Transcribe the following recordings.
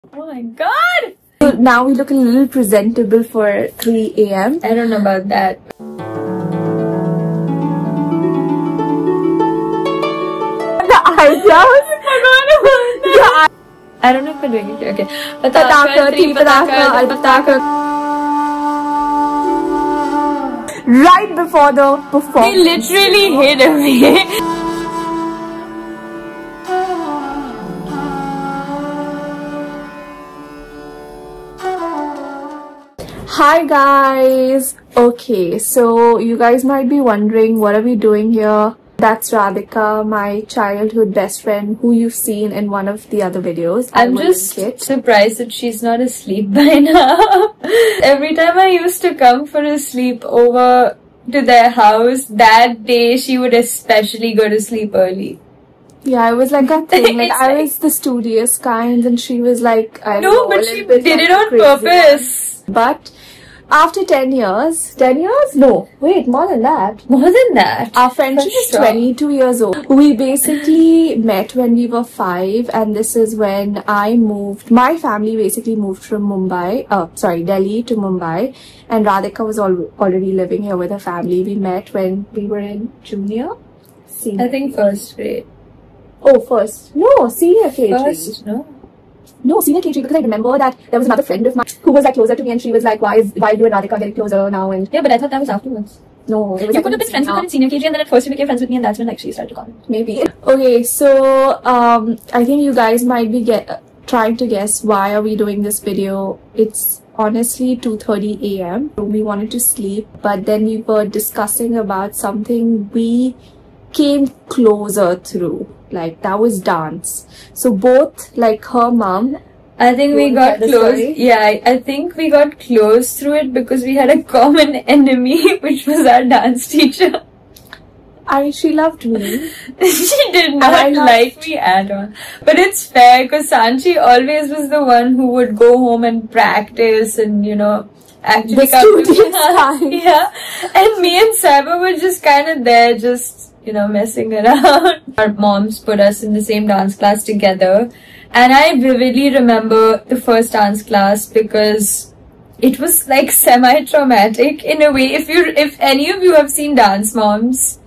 Oh my god! So now we look a little presentable for 3 a.m. I don't know about that. The eyebrows? I don't know if we're doing it. Okay. Pataka, three pataka, pataka. Right before the performance. He literally hit me. Hi guys! Okay, so you guys might be wondering what are we doing here? That's Radhika, my childhood best friend who you've seen in one of the other videos. I'm just surprised that she's not asleep by now. Every time I used to come for a sleepover to their house, that day she would especially go to sleep early. Yeah, it was like a thing. Like I was the studious kind and she was like, I don't know. No, but she did it on purpose. But after 10 years, 10 years? No, wait, more than that. More than that. Our friendship is 22 years old. We basically met when we were 5 and this is when I moved. My family basically moved from Delhi to Mumbai, and Radhika was already living here with her family. We met when we were in junior? Senior. I think first grade. Oh, first. No, senior KG. First, no? No, senior KG, because I remember that there was another friend of mine who was like closer to me and she was like, why you and Radhika getting closer now? And yeah, but I thought that was afterwards. No, it was. You could have been friends with her in senior KG and then at first you became friends with me and that's when like she started to comment. Maybe. Okay, so I think you guys might be trying to guess why are we doing this video. It's honestly 2:30 a.m. We wanted to sleep, but then we were discussing about something we came closer through. Like that was dance. So both, like her mom, I think we got close. Yeah, I think we got close through it because we had a common enemy, which was our dance teacher. She loved me. She did not like me at all. But it's fair because Sanchi always was the one who would go home and practice and, you know, actually come to me. Yeah. And me and Saba were just kind of there, just, you know, messing around. Our moms put us in the same dance class together. And I vividly remember the first dance class because it was like semi-traumatic in a way. If any of you have seen Dance Moms,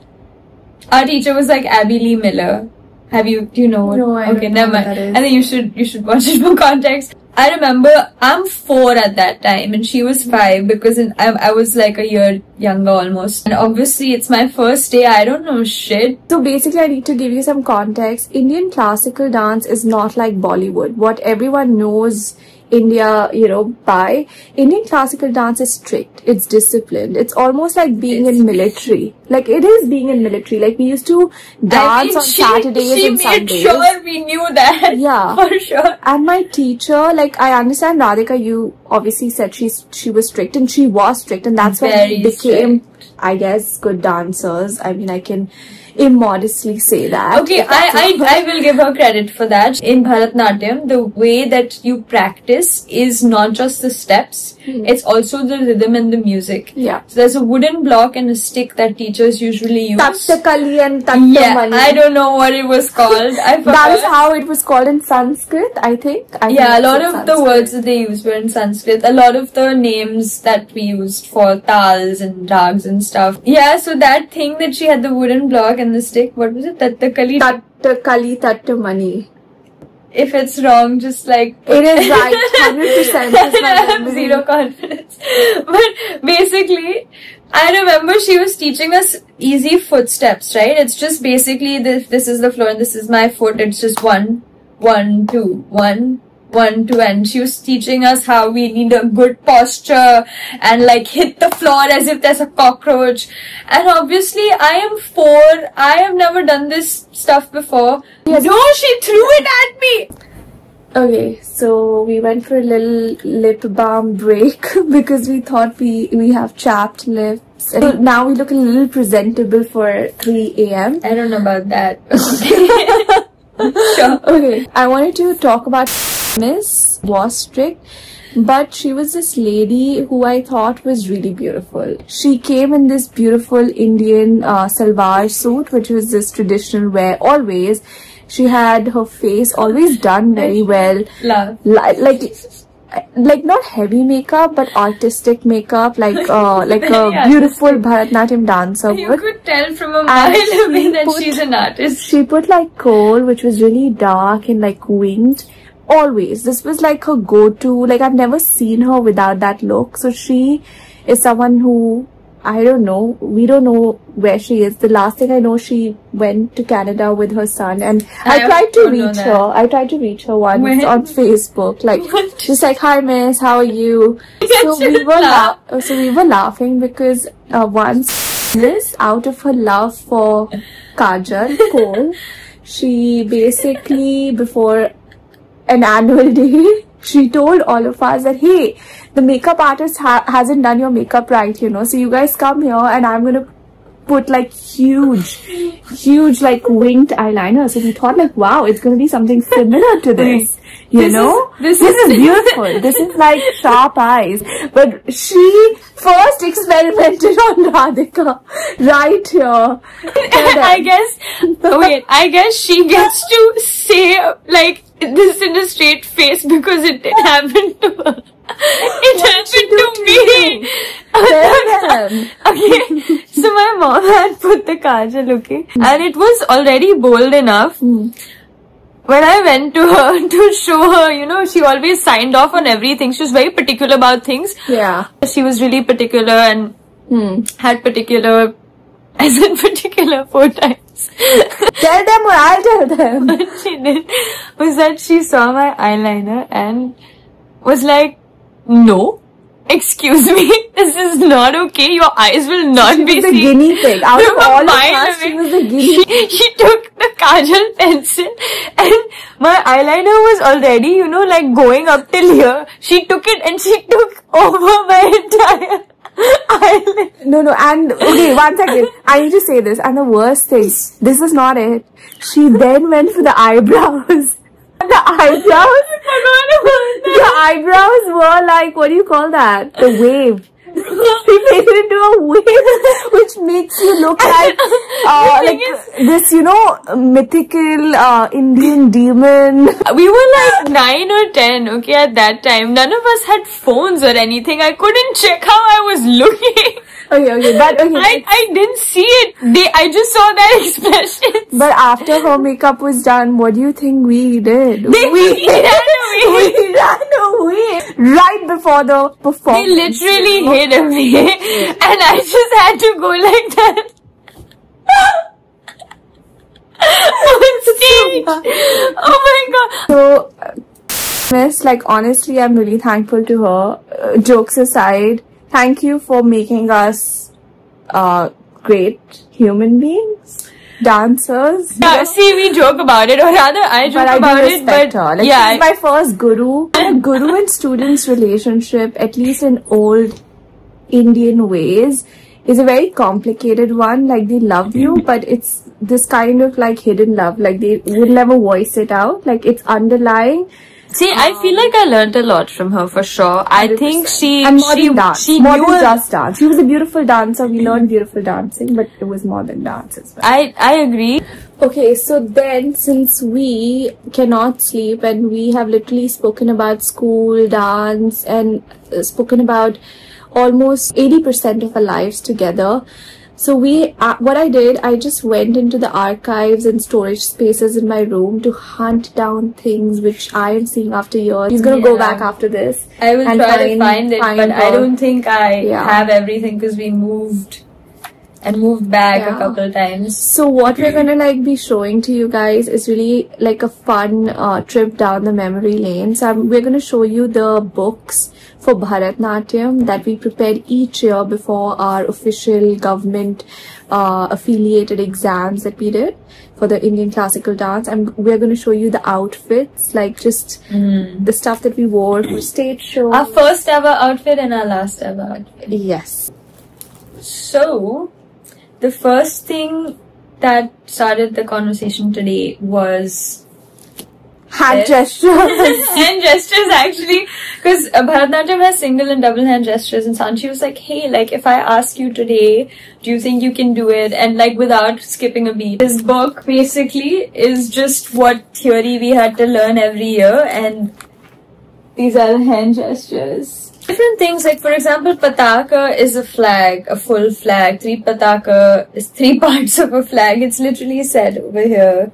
our teacher was like Abby Lee Miller. Do you know what? No, I okay, don't never know mind. what that is. I think you should watch it for context. I remember I'm 4 at that time and she was 5 because I was like a year younger almost. And obviously it's my first day. I don't know shit. So basically I need to give you some context. Indian classical dance is not like Bollywood. What everyone knows India, you know, by Indian classical dance is strict. It's disciplined. It's almost like being in military. Like it is being in military. Like we used to dance on Saturdays and Sundays. She made sure we knew that. Yeah, for sure. And my teacher, like I understand Radhika, you obviously said she was strict and she was strict, and that's when we became, I guess, good dancers. I mean, I can immodestly say that. Okay, I will give her credit for that. In Bharatnatyam, the way that you practice is not just the steps, it's also the rhythm and the music. Yeah. So there's a wooden block and a stick that teachers usually use. Tattakali and Tattamani. Yeah, I don't know what it was called. I forgot. That is how it was called in Sanskrit, I think. Yeah, a lot of the words that they used were in Sanskrit. A lot of the names that we used for tals and rags and stuff. Yeah, so that thing that she had the wooden block and the stick, what was it? Tattakali, Tattamani. If it's wrong, just like... It is right, 100%. I have zero confidence. But basically, I remember she was teaching us easy footsteps, right? It's just basically this is the floor and this is my foot. It's just 1, 1, 2, 1, 1, 2, and she was teaching us how we need a good posture and like hit the floor as if there's a cockroach. And obviously I am 4, I have never done this stuff before. Yes. No, she threw it at me! Okay, so we went for a little lip balm break because we thought we have chapped lips. So now we look a little presentable for 3 a.m. I don't know about that. Sure. Okay, I wanted to talk about Miss was strict, but she was this lady who I thought was really beautiful. She came in this beautiful Indian salwar suit, which was this traditional wear always, She had her face always done very well. Love. Like not heavy makeup but artistic makeup, like a beautiful Bharatanatyam dancer would. You could tell from a mile away that she's an artist. She put like kohl, which was really dark and like winged. Always, this was like her go-to. Like I've never seen her without that look. So she is someone who, I don't know, we don't know where she is. The last thing I know, she went to Canada with her son, and I tried to reach her. I tried to reach her once on Facebook, like just like, "Hi Miss, how are you?" So we were laughing because once Miss, out of her love for Kajal Kohl, she basically before an annual day, she told all of us that, hey, the makeup artist hasn't done your makeup right, you know, so you guys come here and I'm gonna put like huge like winged eyeliner. So we thought like, wow, it's gonna be something similar to this, you know. This is beautiful. This is like sharp eyes. But she first experimented on Radhika right here. I guess she gets to say like this in a straight face because it didn't happen to her. It happened to me. Okay, so my mom had put the kajal, okay, and it was already bold enough. When I went to her to show her, you know, she always signed off on everything. She was very particular about things. Yeah. She was really particular and had particular, as in particular 4 times. Tell them or I'll tell them. What she did was that she saw my eyeliner and was like, no, excuse me, this is not okay. Your eyes will not be seen. She was the guinea pig. Out of all of us, she was the guinea pig. She took the kajal pencil and my eyeliner was already, you know, like going up till here. She took it and she took over my entire eyelid. No, and okay, 1 second. I need to say this. And the worst thing, this is not it. She then went for the eyebrows. The eyebrows were like, what do you call that? The wave. She made it into a wave, which makes you look like this, you know, mythical Indian demon. We were like 9 or 10, okay, at that time. None of us had phones or anything. I couldn't check how I was looking. Okay, but okay. I didn't see it. I just saw that expression. But after her makeup was done, what do you think we did? We ran away right before the performance. They literally hid away, and I just had to go like that. On stage. Oh my god. So, Miss, like honestly, I'm really thankful to her. Jokes aside, thank you for making us great human beings, dancers. Yeah, see, we joke about it, or rather, I joke about it. But her. Like, yeah, she's my first guru. And guru and student's relationship, at least in old Indian ways, is a very complicated one. Like, they love you, but it's this kind of like hidden love. Like, they would never voice it out. Like, it's underlying. See, I feel like I learned a lot from her for sure. 100%. I think she more than just dance. She was a beautiful dancer. We learned beautiful dancing, but it was more than dance as well. I agree. Okay, so then since we cannot sleep and we have literally spoken about school, dance, and spoken about almost 80% of our lives together. So what I did, I just went into the archives and storage spaces in my room to hunt down things which I am seeing after years. She's gonna go back after this. I will try to find it, but I don't think I have everything because we moved back a couple times. So what we're gonna like be showing to you guys is really like a fun trip down the memory lane. So we're gonna show you the books for Bharatanatyam that we prepared each year before our official government affiliated exams that we did for the Indian classical dance, and we're going to show you the outfits, like just the stuff that we wore for stage show. Our first ever outfit and our last ever outfit. Yes. So the first thing that started the conversation today was hand gestures. Hand gestures, actually, because Bharatanatyam has single and double hand gestures, and Sanchi was like, hey, like, if I ask you today, do you think you can do it? And like, without skipping a beat. This book basically is just what theory we had to learn every year, and these are the hand gestures. Different things, like for example, Pataka is a flag, a full flag. Pataka is 3 parts of a flag. It's literally said over here.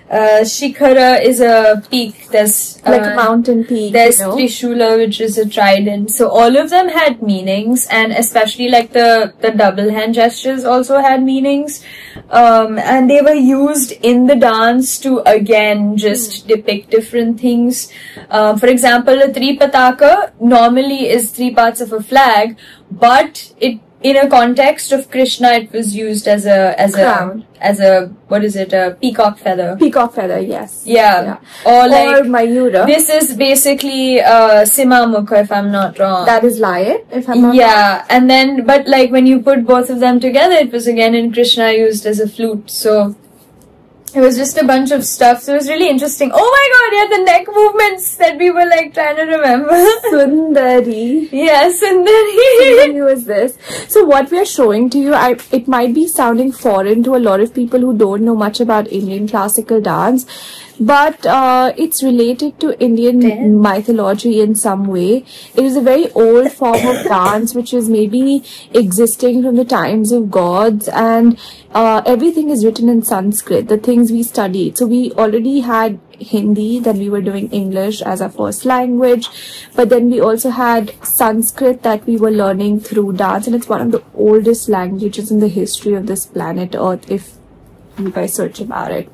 Shikhara is a peak. There's like a mountain peak. There's Trishula, which is a trident. So all of them had meanings, and especially like the double hand gestures also had meanings. And they were used in the dance to again just depict different things. For example, a Pataka normally is 3 parts of a flag, but in a context of Krishna, it was used as a crown. As a peacock feather. Peacock feather, yes. Yeah. Or Mayura. This is basically Simamukha, if I'm not wrong. That is lion, if I'm not wrong. Yeah, and then, but like when you put both of them together, it was again in Krishna used as a flute. So it was just a bunch of stuff. So it was really interesting. Oh my god, yeah, the neck movements that we were like trying to remember. Sundari. Yeah, Sundari. Sundari was this. So what we are showing to you, it might be sounding foreign to a lot of people who don't know much about Indian classical dance. But it's related to Indian mythology in some way. It is a very old form of dance which is maybe existing from the times of gods, and everything is written in Sanskrit, the things we studied. So we already had Hindi, then we were doing English as our first language, but then we also had Sanskrit that we were learning through dance, and it's one of the oldest languages in the history of this planet Earth if you guys search about it.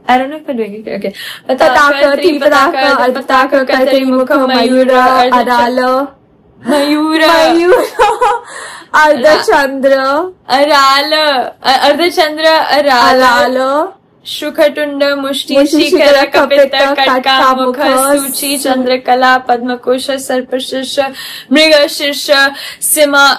I don't know if I'm doing it. Okay. Pataka, Tripataka, Alpataka, Kaitarimukha, Mayura, Arala. Mayura. Ardhachandra. Ardhachandra, Arala. Shukhatunda, Mushti, Shikara, Kapita, Katka, Mukha, Suchi, Chandrakala, Padmakusha, Sarpashisha, Mrigashisha,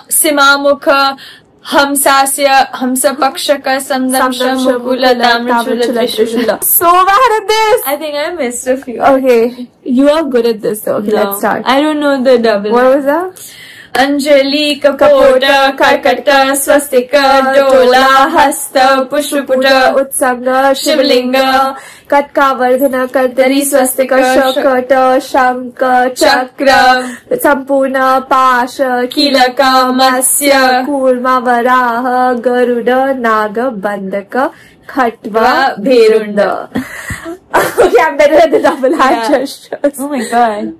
Simamukha, Hamsasya, Hamsapakshaka, Samdamsha, Mukula, Damrachula, Trishula. So bad at this! I think I missed a few. Okay, you are good at this though. Okay, let's start. I don't know the double. What was that? Anjali, Kapota, Karkata, Swastika, Dola, Hasta, Pushputa, Utsanga, Shivalinga, Katka, Vardhana, Kartari, Swastika, Shakata, Shanka, Chakra, Sampurna, Pasha, Kilaka, Matsya, Kurma, Varaha, Garuda, Naga, Bandaka, Khatva, Bherunda. Okay, I'm better at the double hand gestures. Oh my god.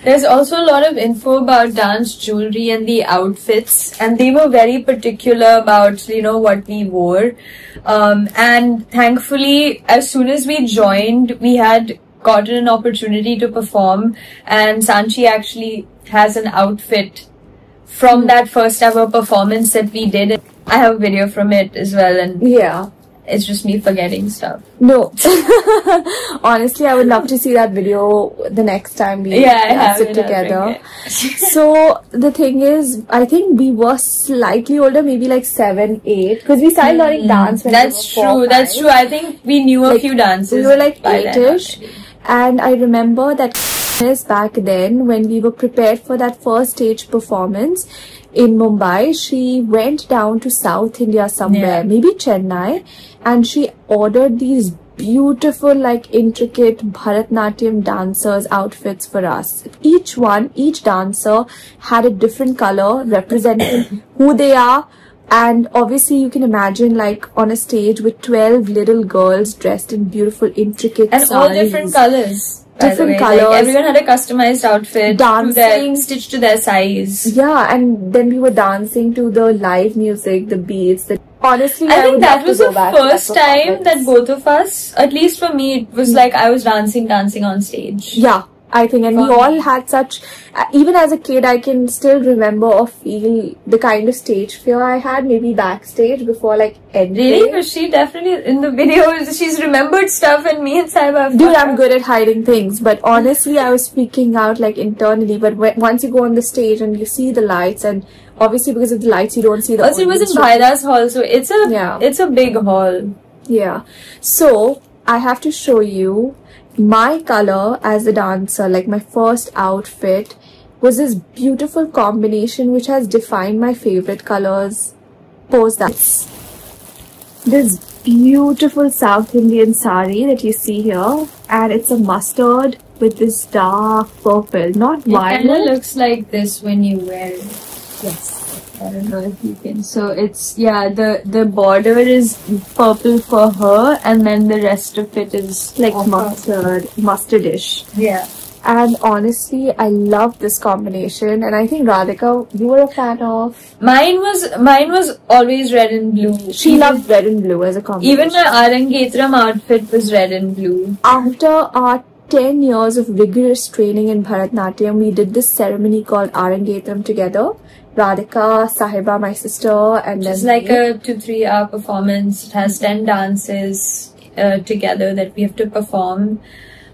There's also a lot of info about dance jewelry and the outfits, and they were very particular about, you know, what we wore. And thankfully, as soon as we joined, we had gotten an opportunity to perform, and Sanchi actually has an outfit from that first ever performance that we did. I have a video from it as well, and yeah. It's just me forgetting stuff. No. Honestly, I would love to see that video the next time we sit together. So, the thing is, I think we were slightly older, maybe like 7, 8. Because we started learning dance when That's we were 4, true, 5. that's true. I think we knew a few dances. We were like 8-ish. And I remember that back then, when we were prepared for that first stage performance in Mumbai, she went down to South India somewhere, maybe Chennai, and she ordered these beautiful, like, intricate Bharatanatyam dancers outfits for us. Each dancer had a different color representing who they are. And obviously you can imagine, like, on a stage with 12 little girls dressed in beautiful, intricate and sarees. all different colors. Different colors. Like, everyone had a customized outfit, dancing, stitched to their size. Yeah, and then we were dancing to the live music, the beats. Honestly, I think that was the first time that both of us, at least for me, it was like I was dancing on stage. Yeah. I think, and we all had such, even as a kid, I can still remember or feel the kind of stage fear I had, maybe backstage before, like, ending. Really? Because she definitely, in the videos, she's remembered stuff, and me and Saiba. Dude, I'm good at hiding things, but honestly, I was speaking out, like, internally, but once you go on the stage and you see the lights, and obviously because of the lights, you don't see the audience. Also, it was in Bhaidas Hall, so it's a big hall. Yeah. So, I have to show you my color as a dancer, like my first outfit, was this beautiful combination which has defined my favorite colors post that. This beautiful South Indian sari that you see here, and it's a mustard with this dark purple, not violet. It kind of looks like this when you wear it. Yes. I don't know if you can. So it's, yeah, the border is purple for her, and then the rest of it is like mustardish. Yeah. And honestly, I love this combination, and I think Radhika, you were a fan of. Mine was always red and blue. She loved red and blue as a combination. Even my Arangetram outfit was red and blue. After our 10 years of rigorous training in Bharatnatyam, we did this ceremony called Arangetram together. Radhika, Sahiba, my sister, and then it's like a 2-3 hour performance. It has 10 dances together that we have to perform.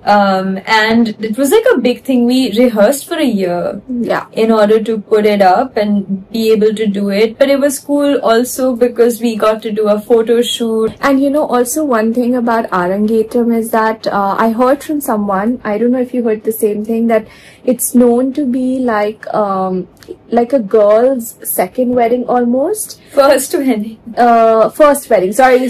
And it was like a big thing. We rehearsed for a year, in order to put it up and be able to do it. But it was cool also because we got to do a photo shoot. And you know, also one thing about Arangetram is that I heard from someone, I don't know if you heard the same thing, that it's known to be like a girl's second wedding almost. First wedding. First wedding. Sorry,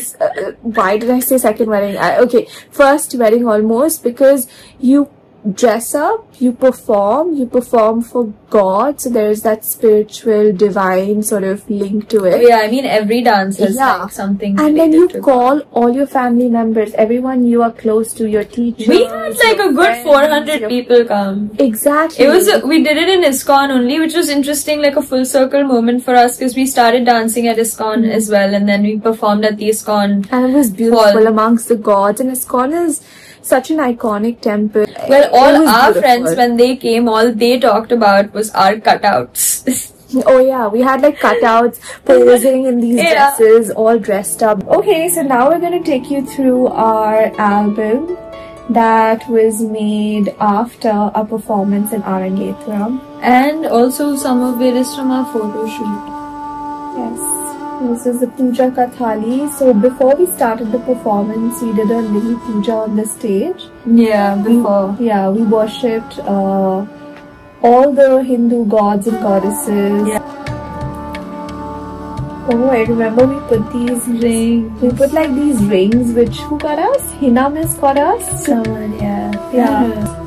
why did I say second wedding? Okay, first wedding almost, because you dress up, you perform for God, so there is that spiritual, divine sort of link to it. Yeah, I mean every dance has like something. And then you call all your family members, everyone you are close to, your teachers. We had like a good 400 people come. Exactly. It was we did it in ISKCON only, which was interesting, like a full circle moment for us, because we started dancing at ISKCON as well, and then we performed at the ISKCON. And it was beautiful amongst the gods, and ISKCON is such an iconic temple. Well, all our friends, when they came, all they talked about was our cutouts. Oh yeah, we had like cutouts posing in these dresses, all dressed up. Okay, so now we're going to take you through our album that was made after a performance in Arangetram. And also some of it is from our photo shoot. Yes. This is the Puja Ka Thali. So before we started the performance, we did a little puja on the stage. Yeah, before. We worshipped all the Hindu gods and goddesses. Yeah. Oh, I remember we put these rings. We put like these rings, which who got us? Hina Miss got us? Someone, yeah.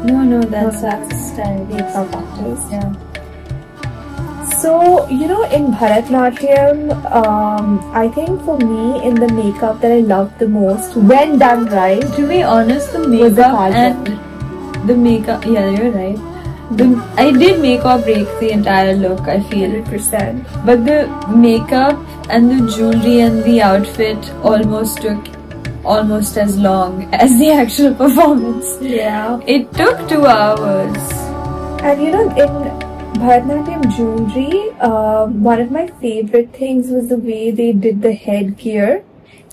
No, that's style. Makeup artist. Yeah. So, you know, in Bharatnatyam, I think for me, in the makeup that I loved the most, when done right, to be honest, the makeup and the makeup, yeah, you're right. I did make or break the entire look, I feel. 100%. But the makeup and the jewelry and the outfit almost took almost as long as the actual performance. Yeah. It took 2 hours. And you know, in Bharatnatyam jewelry, one of my favorite things was the way they did the headgear,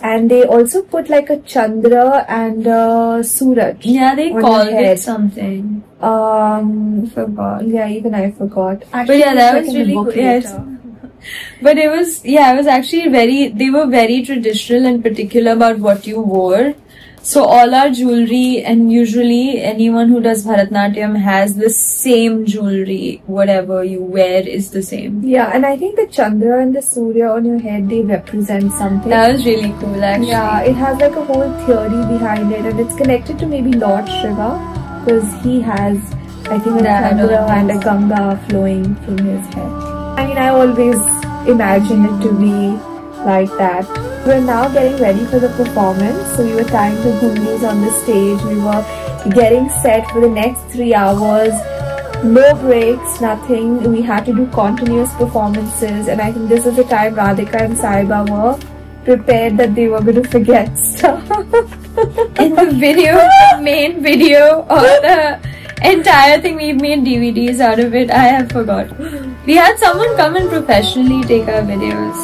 and they also put like a chandra and a suraj. Yeah, they called it something. I forgot. Yeah, even I forgot. Actually, but yeah, that was really cool. Yes. But it was actually they were very traditional and particular about what you wore. So all our jewelry, and usually anyone who does Bharatnatyam has the same jewelry. Whatever you wear is the same. Yeah, and I think the Chandra and the Surya on your head, they represent something. That was really cool, actually. Yeah, it has like a whole theory behind it, and it's connected to maybe Lord Shiva, because he has, I think, a Chandra and a Ganga flowing from his head. I mean, I always imagine it to be like that. We're now getting ready for the performance, so we were tying the ghungroos on the stage. We were getting set for the next 3 hours. No breaks, nothing. We had to do continuous performances, and I think this is the time Radhika and Sahiba were prepared that they were going to forget stuff. In the video, the main video, or the entire thing, we've made DVDs out of it. I have forgot. We had someone come and professionally take our videos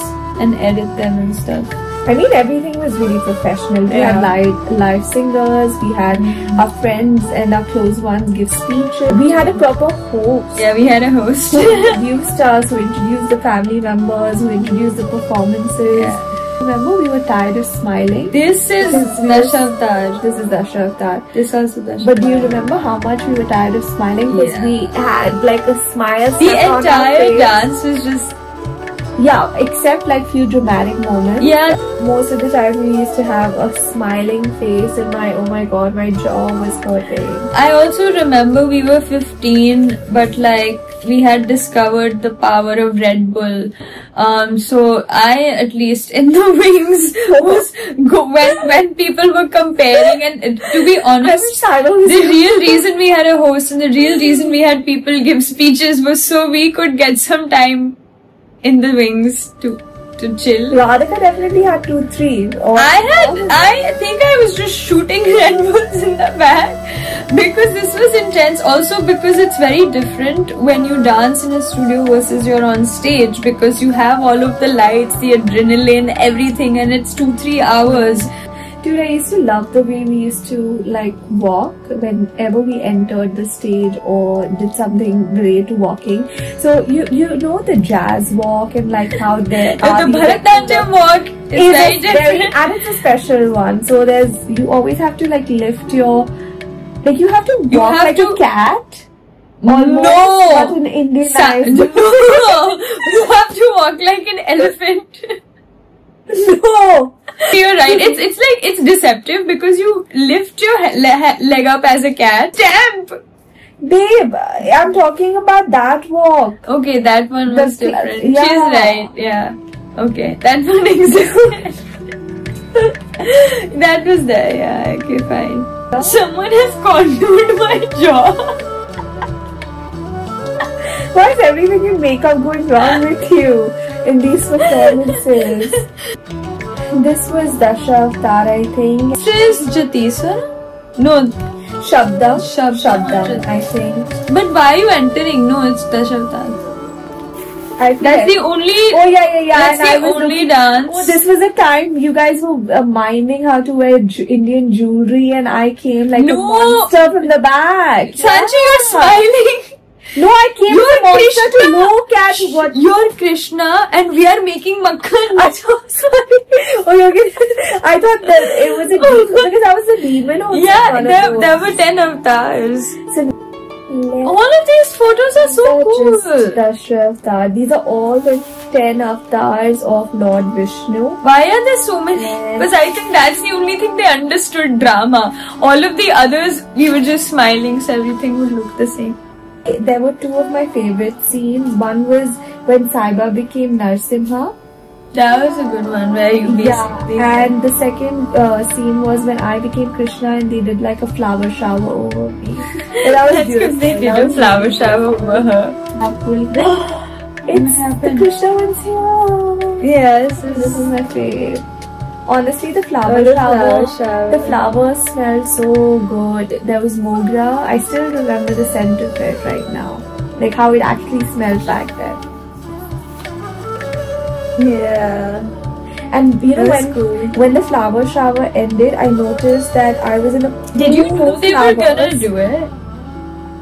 and edit them and stuff. I mean, everything was really professional. We had live singers, we had our friends and our close ones give speeches. We had a proper host. Yeah, we had a host. Who introduced us, who introduced the family members, who introduced the performances. Yeah. Remember, we were tired of smiling. This is Dashavtar. This is Dashavtar. This also Dashavtar. But do you remember how much we were tired of smiling? Because we had like a smile. The entire dance was just... Yeah, except like few dramatic moments. Yeah. Most of the time we used to have a smiling face and oh my god, my jaw was hurting. I also remember we were 15, but like we had discovered the power of Red Bull. So I, at least in the wings, was when people were comparing, and to be honest, the real reason we had a host and the real reason we had people give speeches was so we could get some time in the wings to chill. Radhika definitely had 2-3. I think I was just shooting Red Bulls in the back because this was intense. Also because it's very different when you dance in a studio versus you're on stage, because you have all of the lights, the adrenaline, everything, and it's 2-3 hours. Dude, I used to love the way we used to like walk whenever we entered the stage or did something related to walking. So you know the jazz walk and like how the Bharatanatyam walk is very different. And it's a special one. So you always have to like lift your, like you have to walk like a cat. Almost, no, but in Indian no, you have to walk like an elephant. No, you're right. It's like it's deceptive because you lift your leg up as a cat. Stamp, babe. I'm talking about that walk. Okay, that one was different. Yeah. She's right. Yeah. Okay, that one existed. That was there. Yeah. Okay, fine. Someone has contoured my jaw. Why is everything in makeup going wrong with you in these performances? This was Dashavtar, I think. This is Jatiswara? No. Shabdam, I think. But why are you entering? No, it's Dashavtar. That's the only... Oh, yeah. That's the only dance. Oh, this was a time you guys were minding how to wear Indian jewelry and I came like a monster from the back. Sanchi, you're smiling. No, I came as a monster to look at what... You're Krishna and we are making makhan. Sorry. Oh, okay. I thought that it was a demon because I was a demon also. Yeah, there were 10 avatars. So, all of these photos are so cool. Dashavtar. These are all the 10 avatars of Lord Vishnu. Why are there so many? Because I think that's the only thing they understood, drama. All of the others, we were just smiling, so everything would look the same. There were two of my favorite scenes. One was when Saiba became Narsimha. That was a good one where you basically... Yeah, and the second scene was when I became Krishna and they did like a flower shower over me. That was beautiful. They did a flower shower over her. It's the Krishna one's here. Yes, this is my favorite. Honestly, the flower shower, the flowers smelled so good. There was mogra. I still remember the scent of it right now. Like how it actually smelled back then. Yeah. And you know when the flower shower ended, I noticed that I was in a... Did you know they were gonna do it?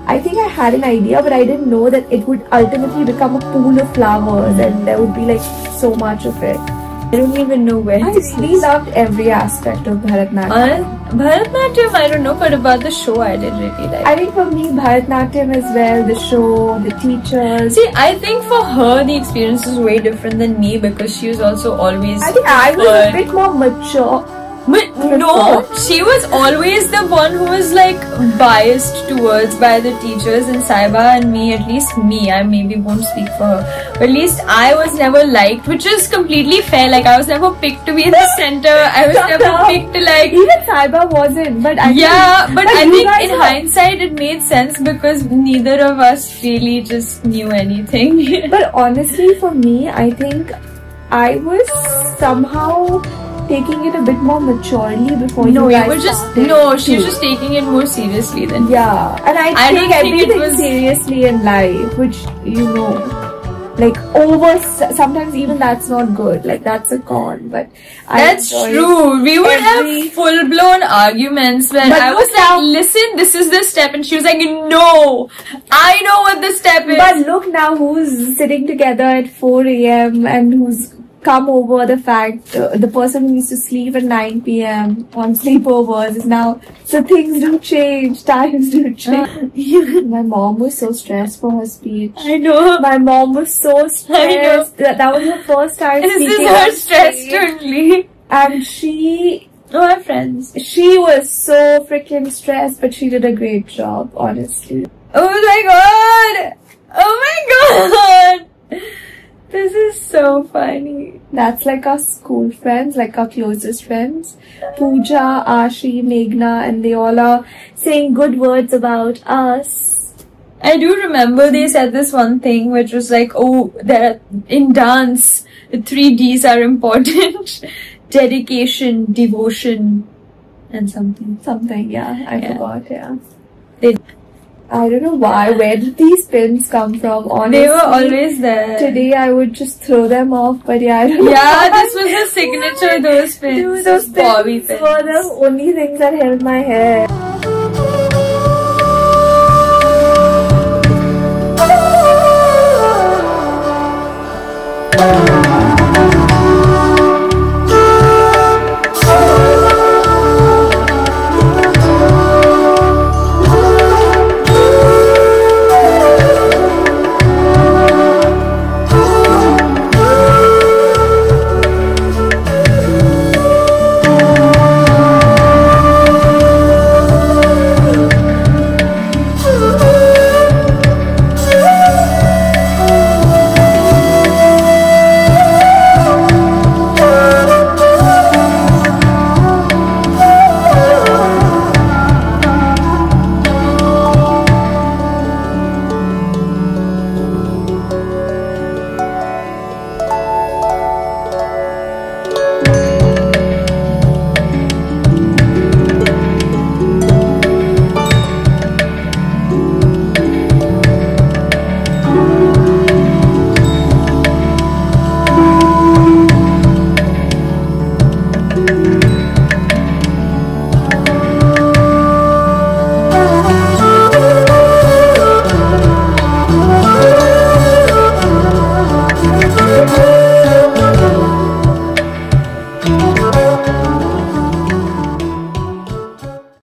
I think I had an idea, but I didn't know that it would ultimately become a pool of flowers and there would be like so much of it. I don't even know where. I really loved every aspect of Bharatanatyam. Bharatanatyam, I don't know, but about the show I did really like. I think for me, Bharatanatyam as well, the show, the teachers. See, I think for her, the experience is way different than me because she was also always... I think I was a bit more mature. But no, she was always the one who was like biased towards by the teachers, and Saiba and me, at least me, I maybe won't speak for her, but at least I was never liked, which is completely fair. Like I was never picked to be in the center. I was never picked to like... Even Saiba wasn't, but I think in hindsight it made sense because neither of us really just knew anything. But honestly for me, I think I was somehow taking it a bit more maturely before you guys were just she was just taking it more seriously than and I take everything seriously in life, which you know, like sometimes even that's not good, like that's a con, but that's true. We would have full-blown arguments where I was like, listen, this is the step, and she was like, no, I know what the step is. But look now who's sitting together at 4 AM and who's come over the fact the person who used to sleep at 9 p.m. on sleepovers is now, so things do change, times do change. My mom was so stressed for her speech. I know. My mom was so stressed. That was her first time speaking. This is her stressed only. And she... Oh, our friends. She was so freaking stressed, but she did a great job, honestly. Oh my god! Oh my god! This is so funny. That's like our school friends, like our closest friends. Pooja, Ashi, Meghna, and they all are saying good words about us. I do remember they said this one thing which was like, oh, in dance, the 3 Ds are important. Dedication, devotion, and something. Something, yeah. I forgot, yeah. I don't know where did these pins come from, honestly. They were always there. Today I would just throw them off, but yeah, I don't know. Yeah, this was a signature, those pins. Dude, those pins were the only things that held my hair.